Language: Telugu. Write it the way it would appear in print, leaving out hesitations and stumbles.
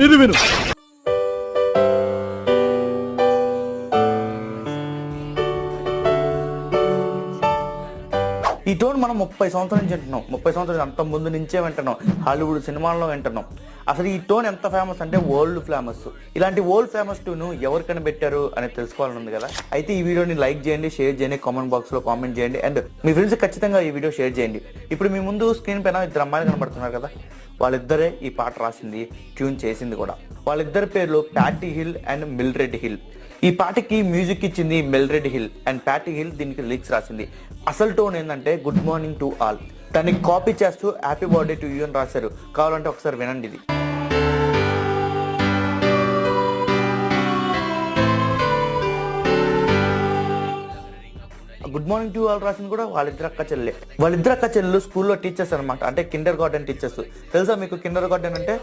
ఇది విను. ఈ టోన్ మనం 30 సంవత్సరాల నుంచి వింటున్నాం. 30 సంవత్సరాలు అంత ముందు నుంచే వింటున్నాం. హాలీవుడ్ సినిమాల్లో వింటున్నాం. అసలు ఈ టోన్ ఎంత ఫేమస్ అంటే వరల్డ్ ఫేమస్. ఇలాంటి వరల్డ్ ఫేమస్ టూను ఎవరు కనిపెట్టారు అనేది తెలుసుకోవాలని ఉంది కదా. అయితే ఈ వీడియోని లైక్ చేయండి, షేర్ చేయండి, కామెంట్ బాక్స్ లో కామెంట్ చేయండి అండ్ మీ ఫ్రెండ్స్ ఖచ్చితంగా ఈ వీడియో షేర్ చేయండి. ఇప్పుడు మీ ముందు స్క్రీన్ పైన ఇద్దరు అమ్మాయిలు కనబడుతున్నారు కదా, వాళ్ళిద్దరే ఈ పాట రాసింది, ట్యూన్ చేసింది కూడా. వాళ్ళిద్దరి పేర్లు patty hill and Mildred hill. ఈ పాటకి మ్యూజిక్ ఇచ్చింది Mildred hill and patty hill దీనికి లిరిక్స్ రాసింది. అసలు టోన్ ఏంటంటే గుడ్ మార్నింగ్ టు ఆల్. దాన్ని కాపీ చేస్తూ హ్యాపీ బర్త్డే టు యూ అని రాశారు. కావాలంటే ఒకసారి వినండి ఇది. గుడ్ మార్నింగ్ టు ఆల్ రాసింది కూడా వాళ్ళిద్దరు అక్క చెల్లెలు స్కూల్లో టీచర్స్ అనమాట. అంటే కిండర్ గార్డెన్ టీచర్స్. తెలుసా మీకు కిండర్ గార్డెన్ అంటే?